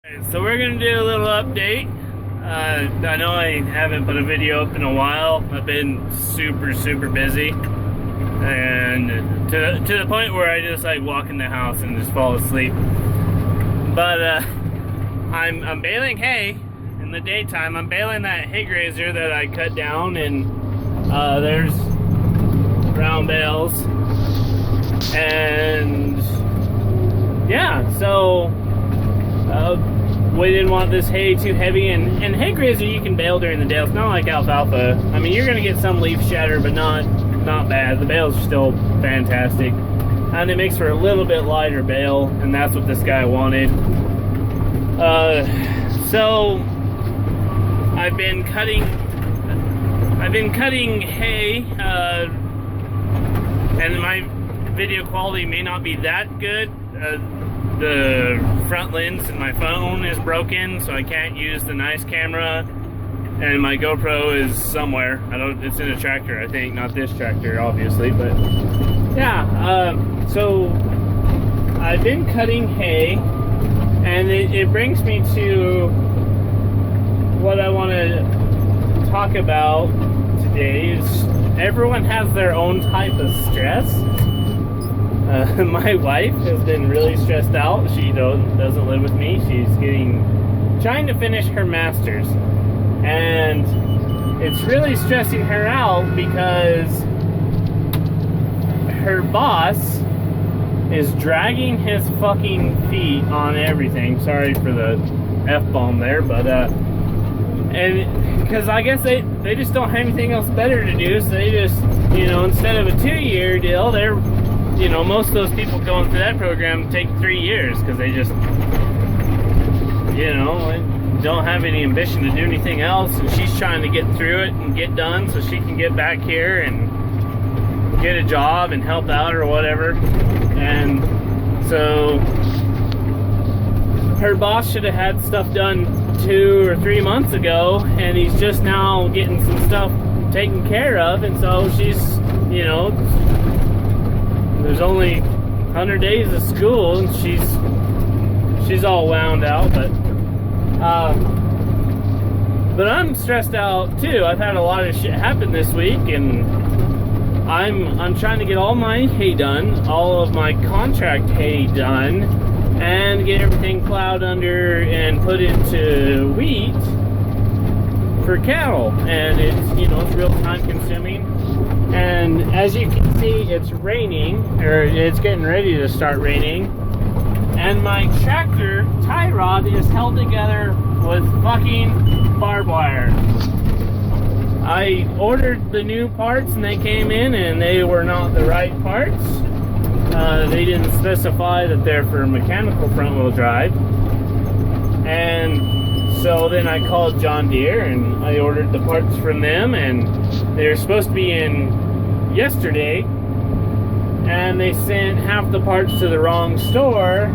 So we're gonna do a little update. I know I haven't put a video up in a while. I've been super busy, and to the point where I just like walk in the house and just fall asleep. But I'm baling hay in the daytime. I'm baling that hay grazer that I cut down, and there's brown bales, and yeah, so we didn't want this hay too heavy, and hay grazer you can bale during the day. It's not like alfalfa. I mean, you're gonna get some leaf shatter, but not bad. The bales are still fantastic, and it makes for a little bit lighter bale, and that's what this guy wanted. So I've been cutting hay, and my video quality may not be that good. The front lens in my phone is broken, so I can't use the nice camera, and my GoPro is somewhere. It's in a tractor, I think, not this tractor, obviously, but yeah. So I've been cutting hay, and it brings me to what I want to talk about today. Is everyone has their own type of stress. My wife has been really stressed out. She doesn't live with me. She's trying to finish her master's, and it's really stressing her out because her boss is dragging his fucking feet on everything. Sorry for the F-bomb there, but and because I guess they just don't have anything else better to do, so they just, instead of a 2-year deal, they're, most of those people going through that program take 3 years because they just, don't have any ambition to do anything else, and she's trying to get through it and get done so she can get back here and get a job and help out or whatever. And so her boss should have had stuff done 2 or 3 months ago, and he's just now getting some stuff taken care of, and so she's, there's only 100 days of school, and she's all wound out, but I'm stressed out too. I've had a lot of shit happen this week, and I'm trying to get all my hay done, all of my contract hay done, and get everything plowed under and put into wheat for cattle. And it's real time consuming. And as you can see, it's raining, or it's getting ready to start raining. And my tractor tie rod is held together with fucking barbed wire. I ordered the new parts, and they came in, and they were not the right parts. They didn't specify that they're for mechanical front-wheel drive. And so then I called John Deere, and I ordered the parts from them, and they were supposed to be in yesterday, and they sent half the parts to the wrong store,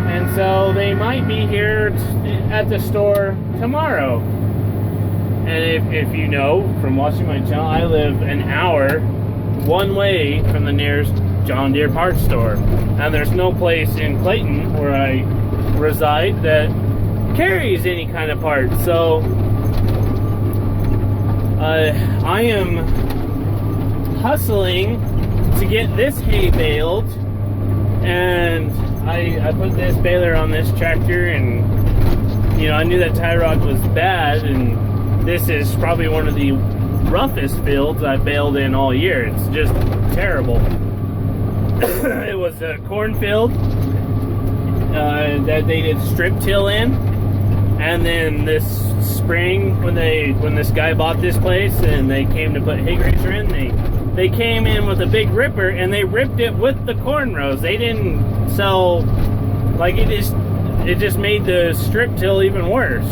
and so they might be here at the store tomorrow. And if you know from watching my channel, I live an hour one way from the nearest John Deere parts store, and there's no place in Clayton where I reside that carries any kind of parts. So I am hustling to get this hay baled, and I put this baler on this tractor, and I knew that tie rod was bad, and this is probably one of the roughest fields I've baled in all year. It's just terrible. It was a cornfield that they did strip till in, and then this spring when this guy bought this place and they came to put hay grazer in, they came in with a big ripper and they ripped it with the corn rows. They didn't sell, like, it just made the strip till even worse.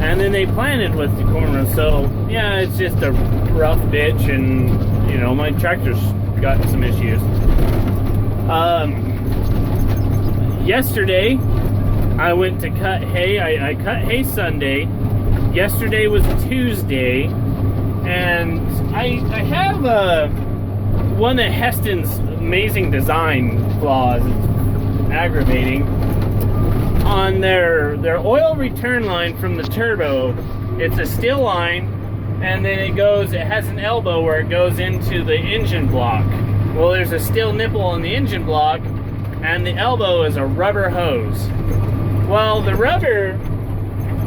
And then they planted with the corn rows. So yeah, it's just a rough ditch, and my tractor's got some issues. Yesterday I went to cut hay. I cut hay Sunday. Yesterday was Tuesday, and I have one of Heston's amazing design flaws. It's aggravating. on their oil return line from the turbo, it's a steel line, and then it has an elbow where it goes into the engine block. Well, there's a steel nipple on the engine block, and the elbow is a rubber hose. Well, the rubber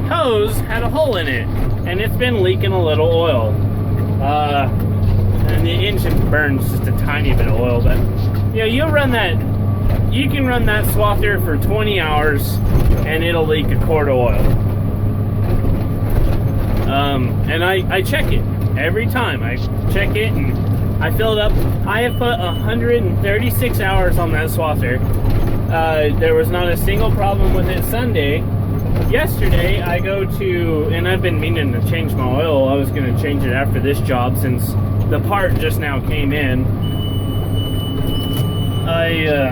hose had a hole in it, and it's been leaking a little oil. And the engine burns just a tiny bit of oil, but you can run that swather for 20 hours and it'll leak a quart of oil. And I check it every time. I check it and I fill it up. I have put 136 hours on that swather. There was not a single problem with it Sunday. Yesterday, I go to, and I've been meaning to change my oil. I was going to change it after this job since the part just now came in. I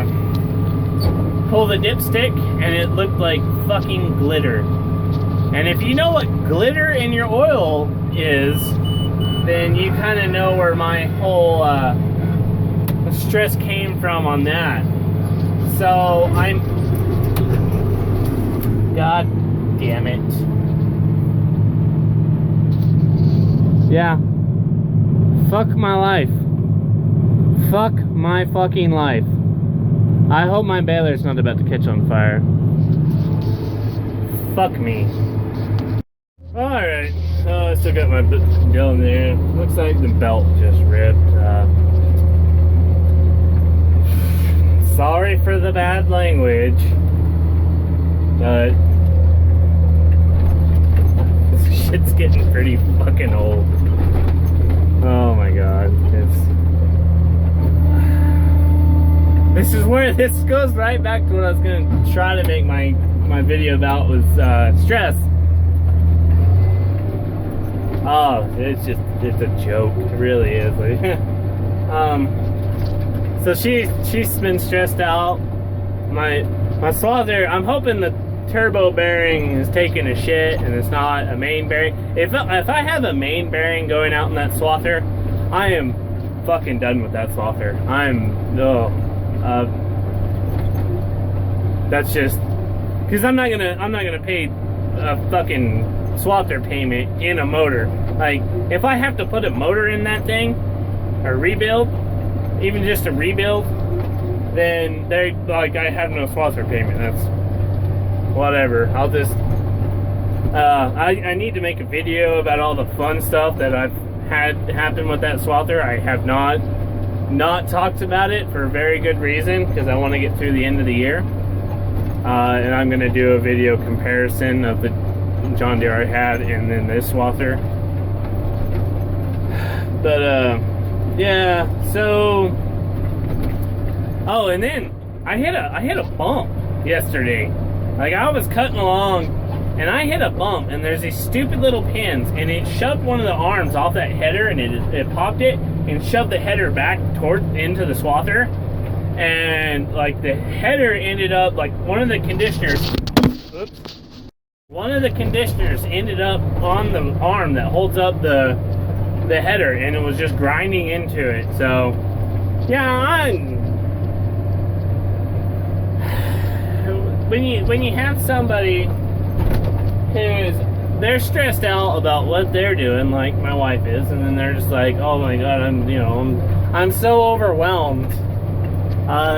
pull the dipstick, and it looked like fucking glitter. And if you know what glitter in your oil is, then you kind of know where my whole stress came from on that. So God damn it. Yeah. Fuck my life. Fuck my fucking life. I hope my baler's not about to catch on fire. Fuck me. Alright. I still got my going there. Looks like the belt just ripped. Sorry for the bad language. But this shit's getting pretty fucking old. Oh my god. This is where this goes right back to what I was gonna try to make my video about was stress. Oh, it's a joke. It really is. So she's been stressed out. My swather, I'm hoping the turbo bearing is taking a shit and it's not a main bearing. If I have a main bearing going out in that swather, I am fucking done with that swather. That's just because I'm not gonna pay a fucking swather payment in a motor. Like, if I have to put a motor in that thing or rebuild, even just a rebuild, then I have no swather payment. That's whatever. I'll just I need to make a video about all the fun stuff that I've had happen with that swather. I have not talked about it for a very good reason, because I want to get through the end of the year. And I'm going to do a video comparison of the John Deere I had and then this swather. But yeah, so and then I hit a bump yesterday. Like, I was cutting along and I hit a bump, and there's these stupid little pins, and it shoved one of the arms off that header, and it popped it and shoved the header back into the swather. And like, the header ended up, like, one of the conditioners ended up on the arm that holds up the header, and it was just grinding into it. So yeah, when you have somebody they're stressed out about what they're doing, like my wife is, and then they're just like, oh my god, I'm so overwhelmed.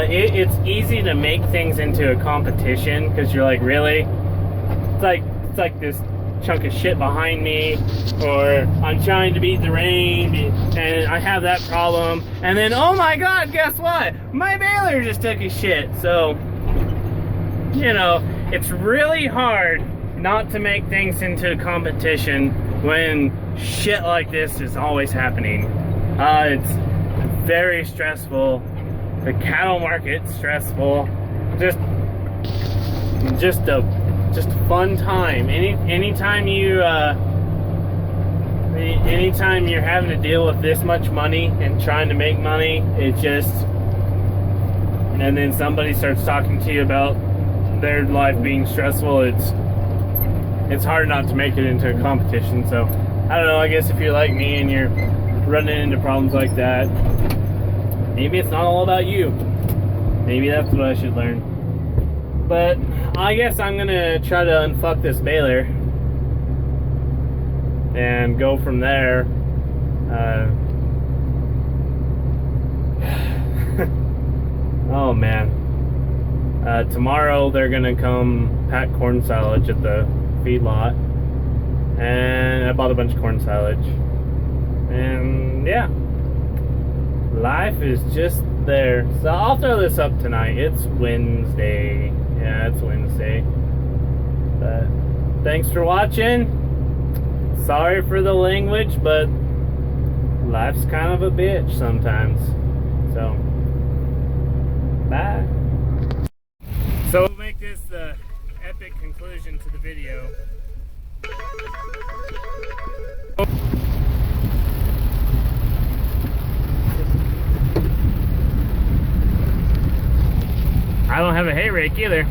It's easy to make things into a competition, because you're like, really? It's like this chunk of shit behind me, or I'm trying to beat the rain and I have that problem, and then, oh my god, guess what? My baler just took a shit. So, it's really hard not to make things into a competition when shit like this is always happening. It's very stressful. The cattle market's stressful. Just a fun time. Anytime you're having to deal with this much money and trying to make money, and then somebody starts talking to you about their life being stressful, it's hard not to make it into a competition. So I don't know, I guess if you're like me and you're running into problems like that, maybe it's not all about you. Maybe that's what I should learn. But I guess I'm gonna try to unfuck this baler and go from there. Oh man. Tomorrow they're gonna come pack corn silage at the feedlot, and I bought a bunch of corn silage, and yeah, life is just there. So I'll throw this up tonight. It's Wednesday. Yeah, it's Wednesday. But thanks for watching. Sorry for the language, but life's kind of a bitch sometimes. So bye. So we'll make this the epic conclusion to the video. I don't have a hay rake either.